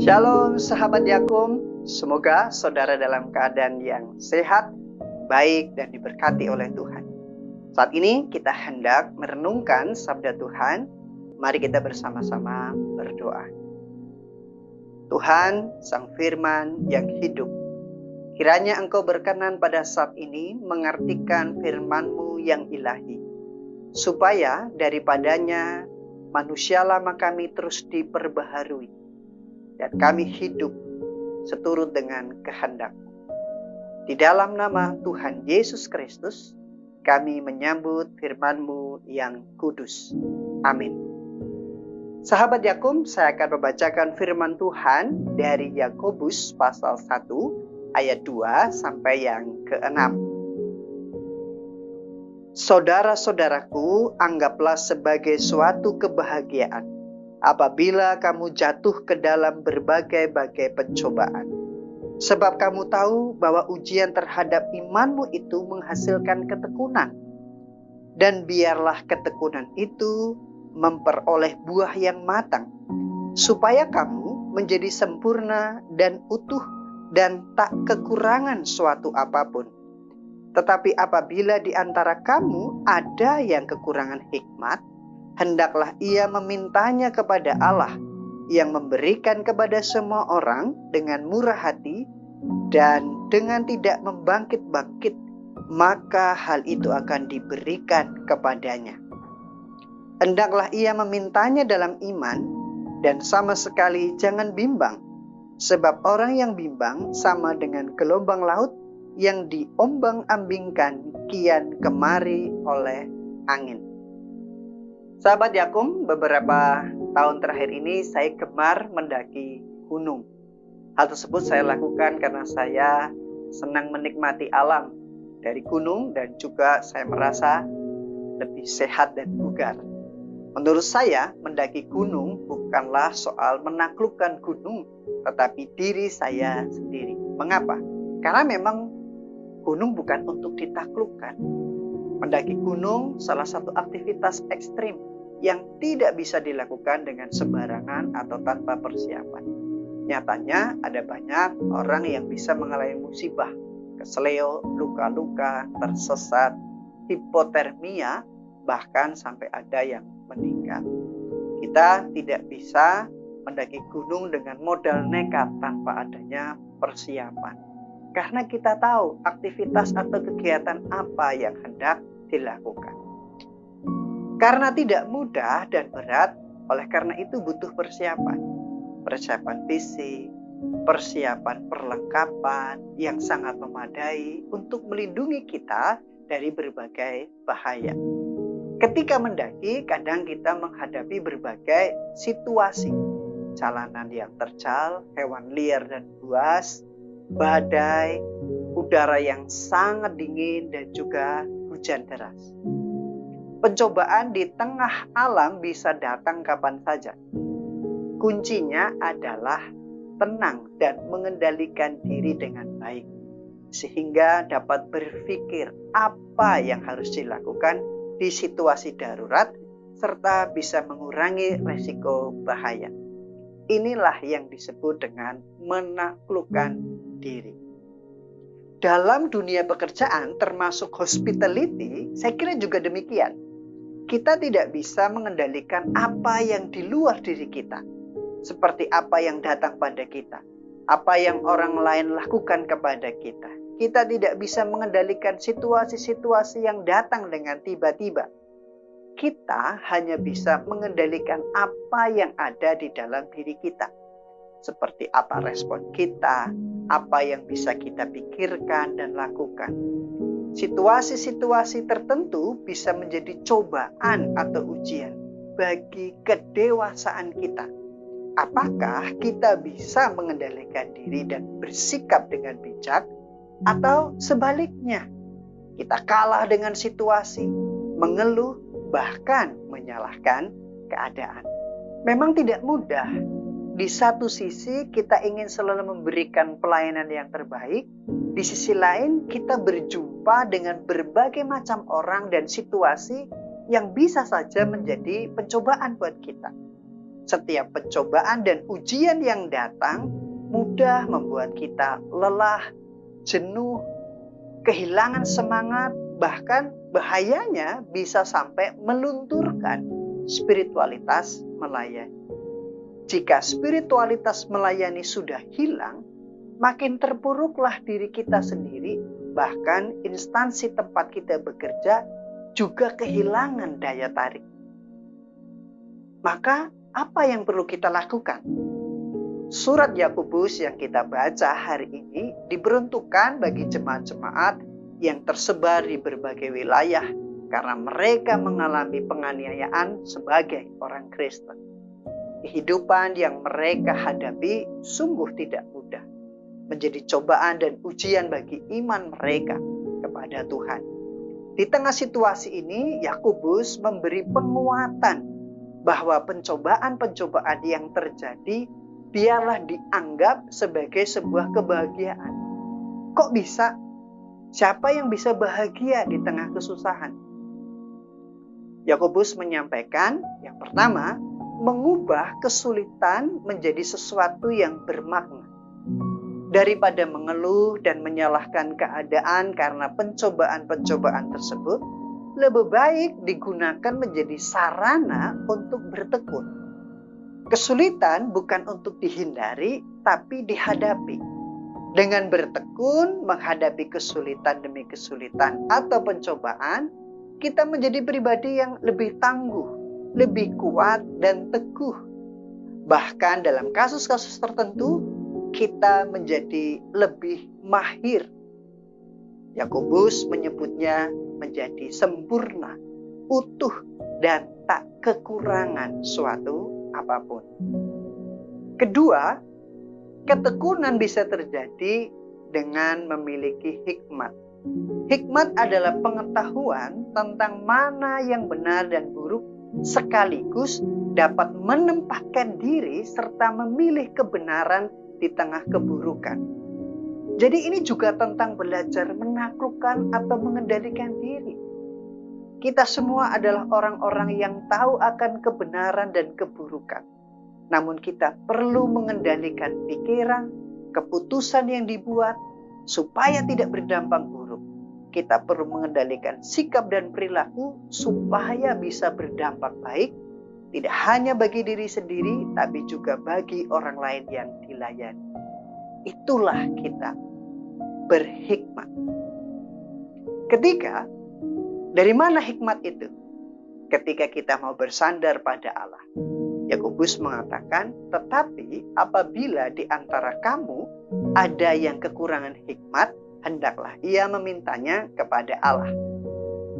Shalom sahabat Yakum, semoga saudara dalam keadaan yang sehat, baik dan diberkati oleh Tuhan. Saat ini kita hendak merenungkan sabda Tuhan. Mari kita bersama-sama berdoa. Tuhan, Sang Firman yang hidup, kiranya Engkau berkenan pada saat ini mengartikan firman-Mu yang ilahi, supaya daripadanya manusia lama kami terus diperbaharui, dan kami hidup seturut dengan kehendak-Mu. Di dalam nama Tuhan Yesus Kristus, kami menyambut firman-Mu yang kudus. Amin. Sahabat Yakum, saya akan membacakan firman Tuhan dari Yakobus pasal 1 ayat 2 sampai yang ke-6. Saudara-saudaraku, anggaplah sebagai suatu kebahagiaan apabila kamu jatuh ke dalam berbagai-bagai pencobaan. Sebab kamu tahu bahwa ujian terhadap imanmu itu menghasilkan ketekunan. Dan biarlah ketekunan itu memperoleh buah yang matang, supaya kamu menjadi sempurna dan utuh dan tak kekurangan suatu apapun. Tetapi apabila di antara kamu ada yang kekurangan hikmat, hendaklah ia memintanya kepada Allah yang memberikan kepada semua orang dengan murah hati dan dengan tidak membangkit-bangkit, maka hal itu akan diberikan kepadanya. Hendaklah ia memintanya dalam iman dan sama sekali jangan bimbang, sebab orang yang bimbang sama dengan gelombang laut yang diombang-ambingkan kian kemari oleh angin. Sahabat Yakum, beberapa tahun terakhir ini saya gemar mendaki gunung. Hal tersebut saya lakukan karena saya senang menikmati alam dari gunung dan juga saya merasa lebih sehat dan bugar. Menurut saya, mendaki gunung bukanlah soal menaklukkan gunung, tetapi diri saya sendiri. Mengapa? Karena memang gunung bukan untuk ditaklukkan. Mendaki gunung salah satu aktivitas ekstrim yang tidak bisa dilakukan dengan sembarangan atau tanpa persiapan. Nyatanya ada banyak orang yang bisa mengalami musibah, keseleo, luka-luka, tersesat, hipotermia, bahkan sampai ada yang meninggal. Kita tidak bisa mendaki gunung dengan modal nekat tanpa adanya persiapan. Karena kita tahu aktivitas atau kegiatan apa yang hendak dilakukan. Karena tidak mudah dan berat, oleh karena itu butuh persiapan. Persiapan fisik, persiapan perlengkapan yang sangat memadai untuk melindungi kita dari berbagai bahaya. Ketika mendaki, kadang kita menghadapi berbagai situasi. Jalanan yang terjal, hewan liar dan buas, badai, udara yang sangat dingin dan juga hujan deras. Pencobaan di tengah alam bisa datang kapan saja. Kuncinya adalah tenang dan mengendalikan diri dengan baik, sehingga dapat berpikir apa yang harus dilakukan di situasi darurat serta bisa mengurangi resiko bahaya. Inilah yang disebut dengan menaklukkan diri. Dalam dunia pekerjaan termasuk hospitality, saya kira juga demikian. Kita tidak bisa mengendalikan apa yang di luar diri kita, seperti apa yang datang pada kita, apa yang orang lain lakukan kepada kita. Kita tidak bisa mengendalikan situasi-situasi yang datang dengan tiba-tiba. Kita hanya bisa mengendalikan apa yang ada di dalam diri kita. Seperti apa respon kita, apa yang bisa kita pikirkan dan lakukan. Situasi-situasi tertentu bisa menjadi cobaan atau ujian bagi kedewasaan kita. Apakah kita bisa mengendalikan diri dan bersikap dengan bijak, atau sebaliknya, kita kalah dengan situasi, mengeluh, bahkan menyalahkan keadaan. Memang tidak mudah. Di satu sisi kita ingin selalu memberikan pelayanan yang terbaik, di sisi lain kita berjumpa dengan berbagai macam orang dan situasi yang bisa saja menjadi pencobaan buat kita. Setiap pencobaan dan ujian yang datang mudah membuat kita lelah, jenuh, kehilangan semangat, bahkan bahayanya bisa sampai melunturkan spiritualitas melayani. Jika spiritualitas melayani sudah hilang, makin terpuruklah diri kita sendiri, bahkan instansi tempat kita bekerja juga kehilangan daya tarik. Maka apa yang perlu kita lakukan? Surat Yakobus yang kita baca hari ini diperuntukkan bagi jemaat-jemaat yang tersebar di berbagai wilayah karena mereka mengalami penganiayaan sebagai orang Kristen. Kehidupan yang mereka hadapi sungguh tidak mudah, menjadi cobaan dan ujian bagi iman mereka kepada Tuhan. Di tengah situasi ini, Yakobus memberi penguatan bahwa pencobaan-pencobaan yang terjadi biarlah dianggap sebagai sebuah kebahagiaan. Kok bisa? Siapa yang bisa bahagia di tengah kesusahan? Yakobus menyampaikan, yang pertama, mengubah kesulitan menjadi sesuatu yang bermakna. Daripada mengeluh dan menyalahkan keadaan karena pencobaan-pencobaan tersebut, lebih baik digunakan menjadi sarana untuk bertekun. Kesulitan bukan untuk dihindari, tapi dihadapi. Dengan bertekun menghadapi kesulitan demi kesulitan atau pencobaan, kita menjadi pribadi yang lebih tangguh, lebih kuat dan teguh. Bahkan dalam kasus-kasus tertentu, kita menjadi lebih mahir. Yakobus menyebutnya menjadi sempurna, utuh, dan tak kekurangan suatu apapun. Kedua, ketekunan bisa terjadi dengan memiliki hikmat. Hikmat adalah pengetahuan tentang mana yang benar dan buruk, sekaligus dapat menempatkan diri serta memilih kebenaran di tengah keburukan. Jadi ini juga tentang belajar menaklukkan atau mengendalikan diri. Kita semua adalah orang-orang yang tahu akan kebenaran dan keburukan. Namun kita perlu mengendalikan pikiran, keputusan yang dibuat supaya tidak berdampak buruk. Kita perlu mengendalikan sikap dan perilaku supaya bisa berdampak baik, tidak hanya bagi diri sendiri, tapi juga bagi orang lain yang dilayani. Itulah kita berhikmat. Ketiga, dari mana hikmat itu? Ketika kita mau bersandar pada Allah. Yakobus mengatakan, tetapi apabila di antara kamu ada yang kekurangan hikmat, hendaklah ia memintanya kepada Allah.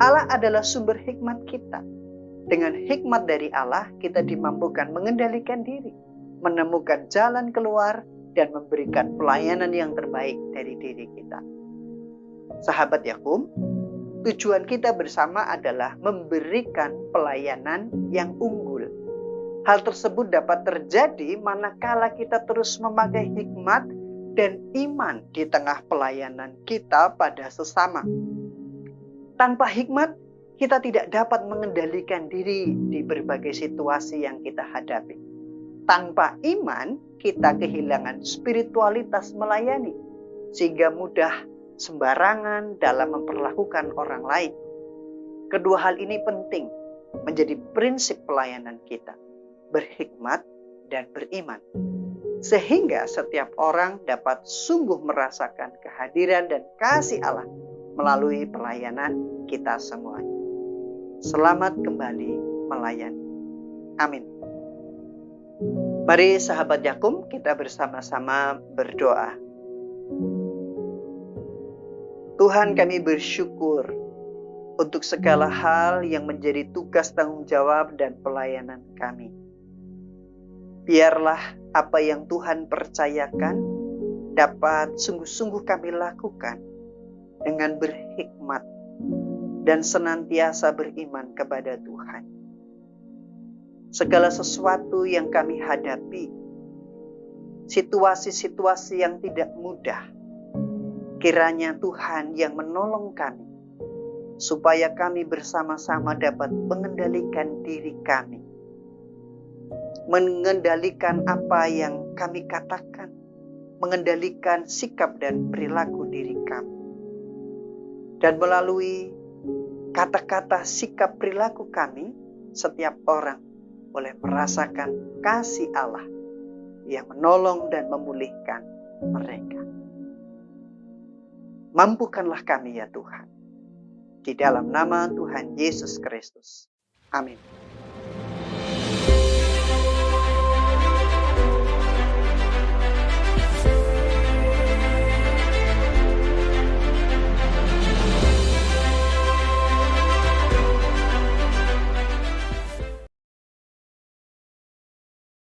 Allah adalah sumber hikmat kita. Dengan hikmat dari Allah, kita dimampukan mengendalikan diri, menemukan jalan keluar, dan memberikan pelayanan yang terbaik dari diri kita. Sahabat Yakub, tujuan kita bersama adalah memberikan pelayanan yang unggul. Hal tersebut dapat terjadi manakala kita terus memakai hikmat dan iman di tengah pelayanan kita pada sesama. Tanpa hikmat, kita tidak dapat mengendalikan diri di berbagai situasi yang kita hadapi. Tanpa iman, kita kehilangan spiritualitas melayani, sehingga mudah sembarangan dalam memperlakukan orang lain. Kedua hal ini penting menjadi prinsip pelayanan kita, berhikmat dan beriman. Sehingga setiap orang dapat sungguh merasakan kehadiran dan kasih Allah melalui pelayanan kita semuanya. Selamat kembali melayani. Amin. Mari sahabat Yakub, kita bersama-sama berdoa. Tuhan, kami bersyukur untuk segala hal yang menjadi tugas tanggung jawab dan pelayanan kami. Biarlah apa yang Tuhan percayakan dapat sungguh-sungguh kami lakukan dengan berhikmat dan senantiasa beriman kepada Tuhan. Segala sesuatu yang kami hadapi, situasi-situasi yang tidak mudah, kiranya Tuhan yang menolong kami, supaya kami bersama-sama dapat mengendalikan diri kami. mengendalikan apa yang kami katakan, mengendalikan sikap dan perilaku diri kami. Dan melalui kata-kata sikap perilaku kami, setiap orang boleh merasakan kasih Allah yang menolong dan memulihkan mereka. Mampukanlah kami ya Tuhan. Di dalam nama Tuhan Yesus Kristus. Amin.